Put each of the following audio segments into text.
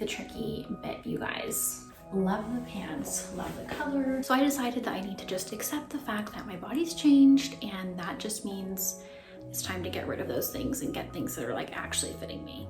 the tricky bit, you guys. Love the pants, love the color. So I decided that I need to just accept the fact that my body's changed, and that just means it's time to get rid of those things and get things that are like actually fitting me.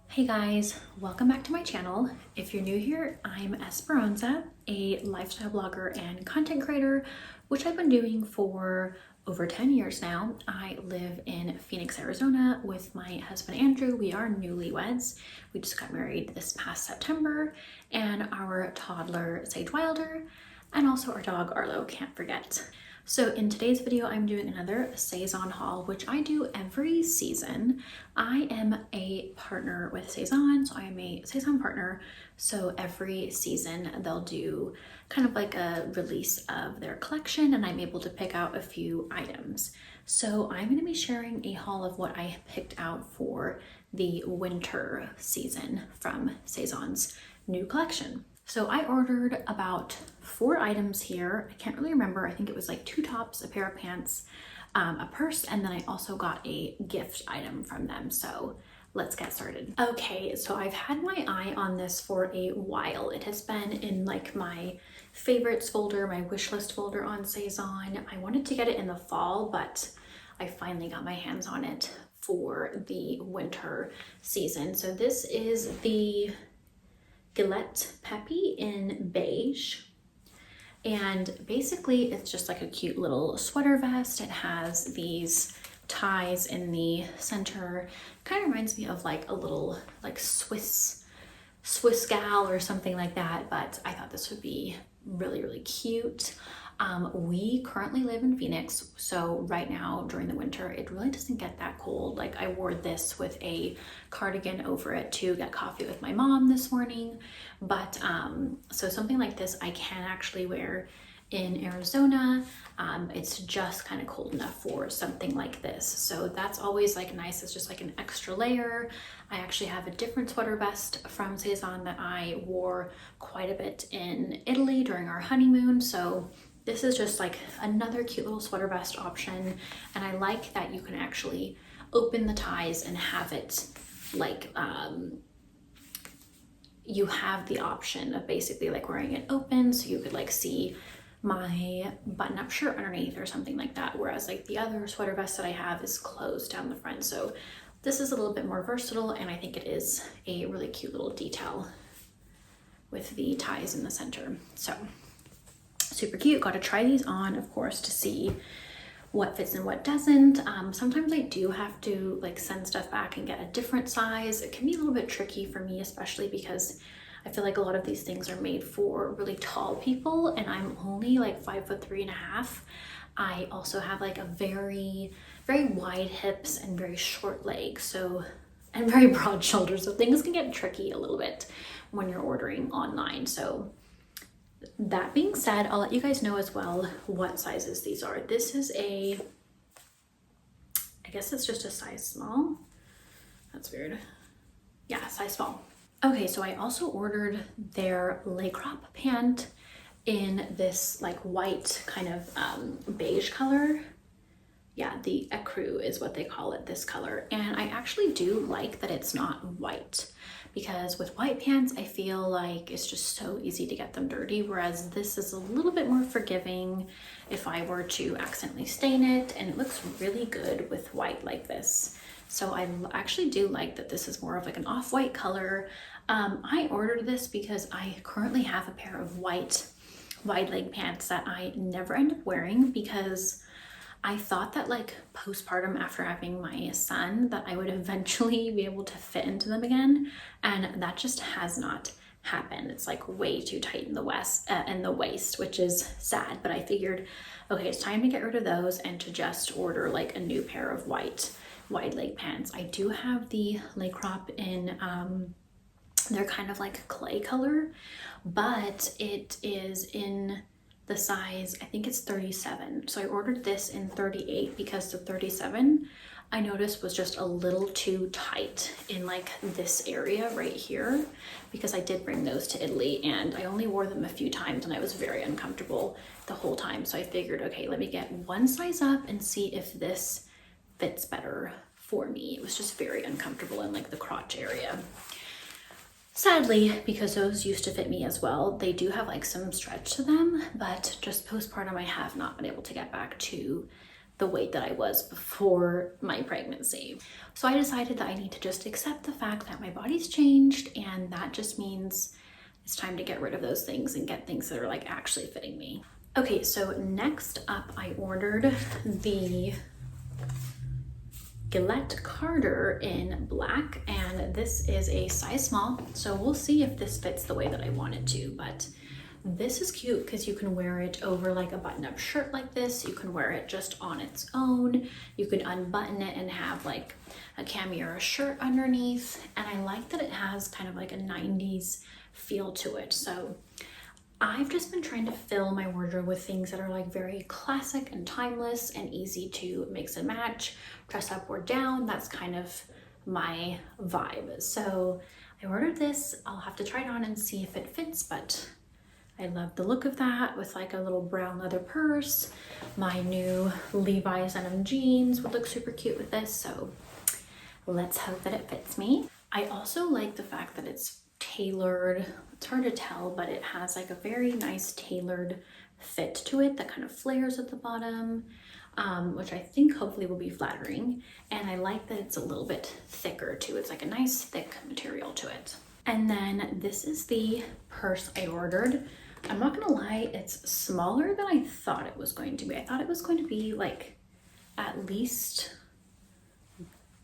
Hey guys, welcome back to my channel. If you're new here, I'm Esperanza, a lifestyle blogger and content creator, which I've been doing for over 10 years now. I live in Phoenix, Arizona with my husband Andrew. We are newlyweds. We just got married this past September, and our toddler Sage Wilder, and also our dog Arlo, can't forget. So in today's video, I'm doing another Saison haul, which I do every season. I am a partner with Sezane, so I am a Saison partner. So every season they'll do kind of like a release of their collection, and I'm able to pick out a few items. So I'm going to be sharing a haul of what I picked out for the winter season from Saisone's new collection. So I ordered about 4 items here. I can't really remember. I think it was like 2 tops, a pair of pants, a purse, and then I also got a gift item from them. So let's get started. Okay, so I've had my eye on this for a while. It has been in like my favorites folder, my wish list folder on Saison. I wanted to get it in the fall, but I finally got my hands on it for the winter season. So this is the Gillette Peppy in beige, and basically it's just like a cute little sweater vest. It has these ties in the center. Kind of reminds me of like a little like Swiss gal or something like that, but I thought this would be really cute. We currently live in Phoenix, so right now during the winter it really doesn't get that cold. Like I wore this with a cardigan over it to get coffee with my mom this morning, but so something like this I can actually wear in Arizona. It's just kind of cold enough for something like this, so that's always like nice. It's just like an extra layer. I actually have a different sweater vest from Saison that I wore quite a bit in Italy during our honeymoon, so this is just like another cute little sweater vest option. And I like that you can actually open the ties and have it like, you have the option of basically like wearing it open, so you could like see my button-up shirt underneath or something like that. Whereas like the other sweater vest that I have is closed down the front. So this is a little bit more versatile, and I think it is a really cute little detail with the ties in the center. So super cute. Got to try these on, of course, to see what fits and what doesn't. Sometimes I do have to like send stuff back and get a different size. It can be a little bit tricky for me, especially because I feel like a lot of these things are made for really tall people, and I'm only like 5'3.5". I also have like a very wide hips and very short legs, so, and very broad shoulders, so things can get tricky a little bit when you're ordering online. So that being said, I'll let you guys know as well what sizes these are. This is I guess it's just a size small. That's weird. Yeah, size small. Okay, so I also ordered their Le Crop pant in this like white kind of beige color. Yeah, the ecru is what they call it, this color. And I actually do like that it's not white, because with white pants, I feel like it's just so easy to get them dirty, whereas this is a little bit more forgiving if I were to accidentally stain it, and it looks really good with white like this. So I actually do like that this is more of like an off-white color. I ordered this because I currently have a pair of white wide leg pants that I never end up wearing, because I thought that like postpartum after having my son that I would eventually be able to fit into them again, and that just has not happened. It's like way too tight in the waist, which is sad, but I figured, okay, it's time to get rid of those and to just order like a new pair of white wide leg pants. I do have the Le Crop in they're kind of like clay color, but it is in the size, I think it's 37. So I ordered this in 38 because the 37 I noticed was just a little too tight in like this area right here, because I did bring those to Italy and I only wore them a few times and I was very uncomfortable the whole time. So I figured, okay, let me get one size up and see if this fits better for me. It was just very uncomfortable in like the crotch area. Sadly, because those used to fit me as well, they do have like some stretch to them, but just postpartum, I have not been able to get back to the weight that I was before my pregnancy. So I decided that I need to just accept the fact that my body's changed, and that just means it's time to get rid of those things and get things that are like actually fitting me. Okay, so next up I ordered the Gillette Carter in black, and this is a size small, so we'll see if this fits the way that I want it to. But this is cute because you can wear it over like a button-up shirt like this. You can wear it just on its own. You can unbutton it and have like a cami or a shirt underneath. And I like that it has kind of like a 90s feel to it. So I've just been trying to fill my wardrobe with things that are like very classic and timeless and easy to mix and match, dress up or down. That's kind of my vibe. So I ordered this. I'll have to try it on and see if it fits, but I love the look of that with like a little brown leather purse. My new Levi's denim jeans would look super cute with this, so let's hope that it fits me. I also like the fact that it's tailored. It's hard to tell, but it has like a very nice tailored fit to it that kind of flares at the bottom, which I think hopefully will be flattering. And I like that it's a little bit thicker too. It's like a nice thick material to it. And then this is the purse I ordered. I'm not gonna lie, it's smaller than I thought it was going to be. I thought it was going to be like at least,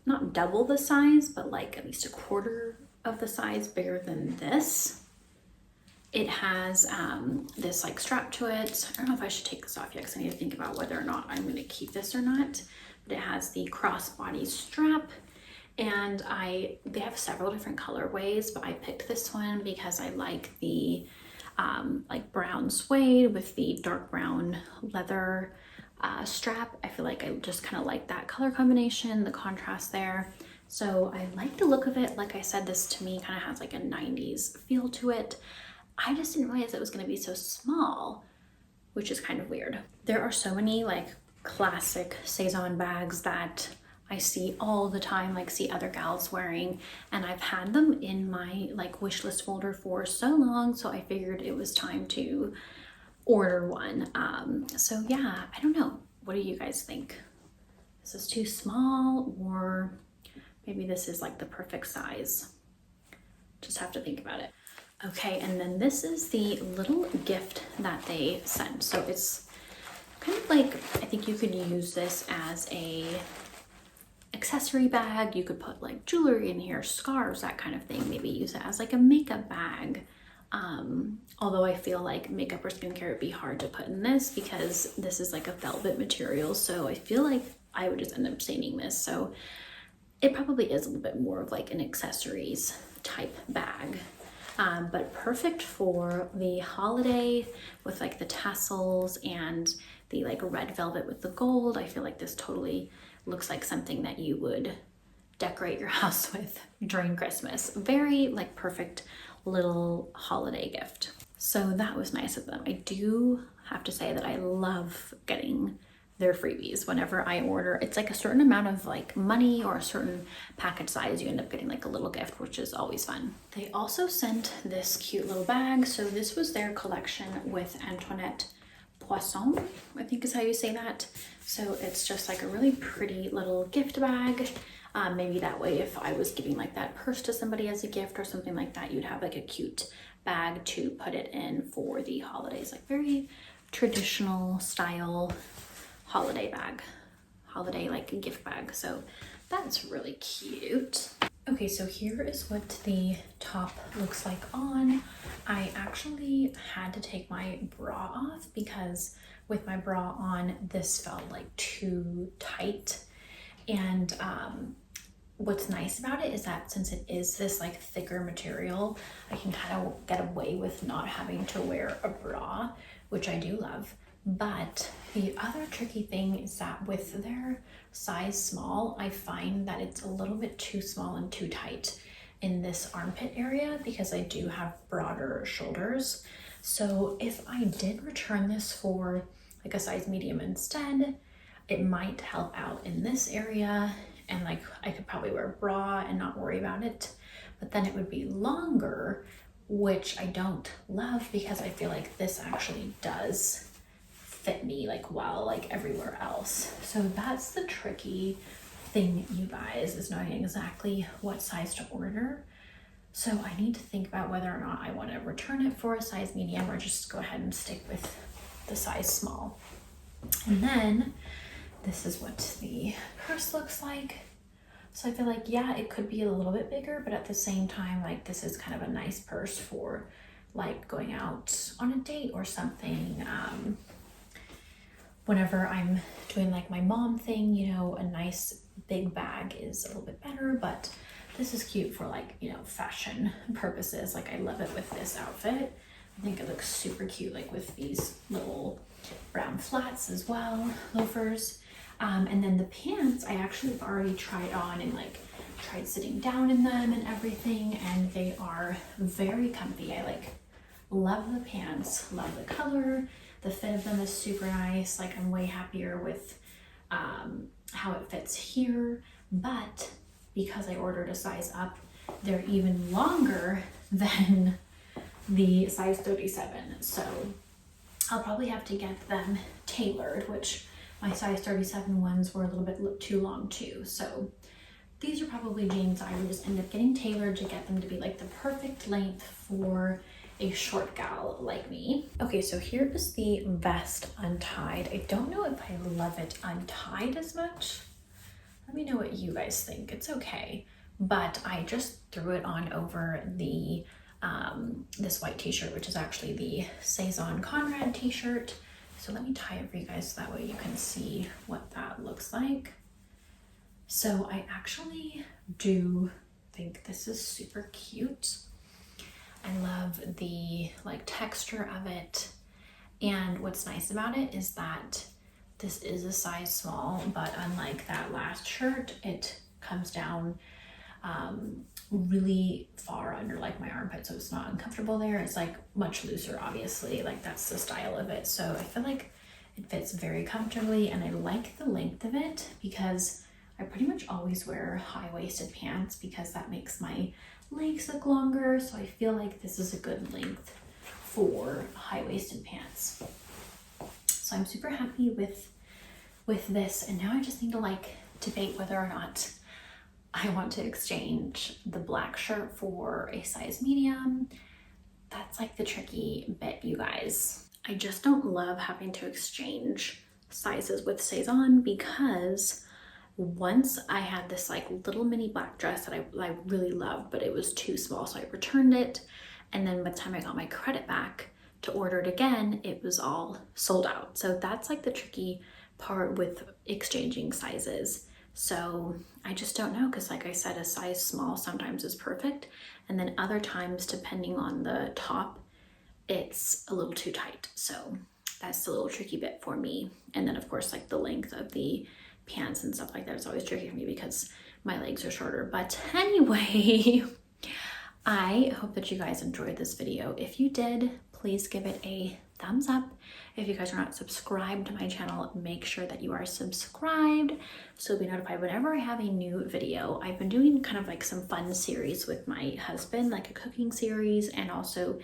not double the size, but like at least a quarter of the size bigger than this. It has this like strap to it. I don't know if I should take this off yet because I need to think about whether or not I'm gonna keep this or not. But it has the crossbody strap. And they have several different colorways, but I picked this one because I like the like brown suede with the dark brown leather strap. I feel like I just kind of like that color combination, the contrast there. So I like the look of it. Like I said, this to me kind of has like a 90s feel to it. I just didn't realize it was going to be so small, which is kind of weird. There are so many like classic Saison bags that I see all the time, like see other gals wearing, and I've had them in my like wish list folder for so long, so I figured it was time to order one. So yeah, I don't know. What do you guys think? Is this too small, or maybe this is like the perfect size? Just have to think about it. Okay, and then this is the little gift that they sent. So it's kind of like, I think you could use this as a accessory bag. You could put like jewelry in here, scarves, that kind of thing. Maybe use it as like a makeup bag. Although I feel like makeup or skincare would be hard to put in this because this is like a velvet material. So I feel like I would just end up staining this. So it probably is a little bit more of like an accessories type bag. But perfect for the holiday with like the tassels and the like red velvet with the gold. I feel like this totally looks like something that you would decorate your house with during Christmas. Very like perfect little holiday gift. So that was nice of them. I do have to say that I love getting their freebies whenever I order. It's like a certain amount of like money or a certain package size, you end up getting like a little gift, which is always fun. They also sent this cute little bag. So this was their collection with Antoinette Poisson, I think is how you say that. So it's just like a really pretty little gift bag. Maybe that way if I was giving like that purse to somebody as a gift or something like that, you'd have like a cute bag to put it in for the holidays. Like very traditional style holiday bag, holiday like gift bag. So that's really cute. Okay, so here is what the top looks like on. I actually had to take my bra off because with my bra on, this felt like too tight. And what's nice about it is that since it is this like thicker material, I can kind of get away with not having to wear a bra, which I do love. But the other tricky thing is that with their size small, I find that it's a little bit too small and too tight in this armpit area because I do have broader shoulders. So if I did return this for like a size medium instead, it might help out in this area and like I could probably wear a bra and not worry about it, but then it would be longer, which I don't love because I feel like this actually does fit me like well, like everywhere else. So that's the tricky thing, you guys, is knowing exactly what size to order. So I need to think about whether or not I want to return it for a size medium or just go ahead and stick with the size small. And then this is what the purse looks like. So I feel like, yeah, it could be a little bit bigger, but at the same time, like this is kind of a nice purse for like going out on a date or something. Whenever I'm doing like my mom thing, you know, a nice big bag is a little bit better, but this is cute for like, you know, fashion purposes. Like I love it with this outfit. I think it looks super cute, like with these little brown flats as well, loafers. And then the pants, I actually have already tried on and like tried sitting down in them and everything, and they are very comfy. I like love the pants, love the color. The fit of them is super nice. Like I'm way happier with how it fits here, but because I ordered a size up, they're even longer than the size 37. So I'll probably have to get them tailored, which my size 37 ones were a little bit too long too. So these are probably jeans I would just end up getting tailored to get them to be like the perfect length for a short gal like me. Okay, so here is the vest untied. I don't know if I love it untied as much. Let me know what you guys think. It's okay, but I just threw it on over the this white t-shirt, which is actually the Saison Conrad t-shirt. So let me tie it for you guys so that way you can see what that looks like. So I actually do think this is super cute. I love the like texture of it. And what's nice about it is that this is a size small, but unlike that last shirt, it comes down really far under like my armpit, so it's not uncomfortable there. It's like much looser, obviously, like that's the style of it. So I feel like it fits very comfortably, and I like the length of it because I pretty much always wear high-waisted pants because that makes my legs look longer. So I feel like this is a good length for high-waisted pants. So I'm super happy with this, and now I just need to like debate whether or not I want to exchange the black shirt for a size medium. That's like the tricky bit, you guys. I just don't love having to exchange sizes with Saison because once I had this like little mini black dress that I really loved, but it was too small, so I returned it. And then by the time I got my credit back to order it again, it was all sold out. So that's like the tricky part with exchanging sizes. So I just don't know, because like I said, a size small sometimes is perfect, and then other times, depending on the top, it's a little too tight. So that's the little tricky bit for me. And then of course, like the length of the pants and stuff like that is always tricky for me because my legs are shorter. But anyway, I hope that you guys enjoyed this video. If you did, please give it a thumbs up. If you guys are not subscribed to my channel, make sure that you are subscribed so you'll be notified whenever I have a new video. I've been doing kind of like some fun series with my husband, like a cooking series, and also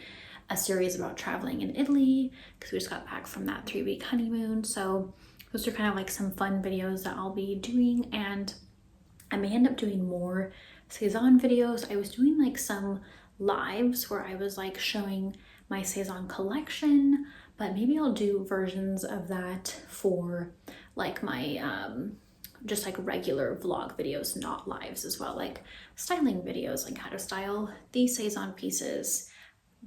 a series about traveling in Italy because we just got back from that 3-week honeymoon. So those are kind of like some fun videos that I'll be doing, and I may end up doing more Sezane videos. I was doing like some lives where I was like showing my Saison collection, but maybe I'll do versions of that for like my just like regular vlog videos, not lives as well, like styling videos, like how to style these Saison pieces,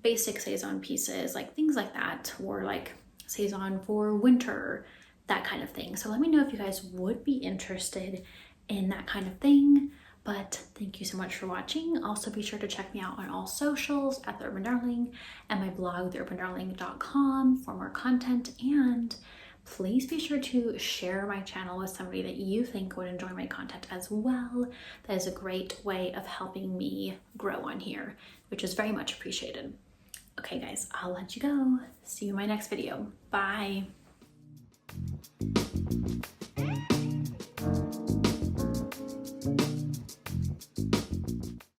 basic Saison pieces, like things like that, or like Saison for winter, that kind of thing. So let me know if you guys would be interested in that kind of thing. But thank you so much for watching. Also be sure to check me out on all socials at The Urban Darling and my blog, theurbandarling.com, for more content. And please be sure to share my channel with somebody that you think would enjoy my content as well. That is a great way of helping me grow on here, which is very much appreciated. Okay guys, I'll let you go. See you in my next video. Bye.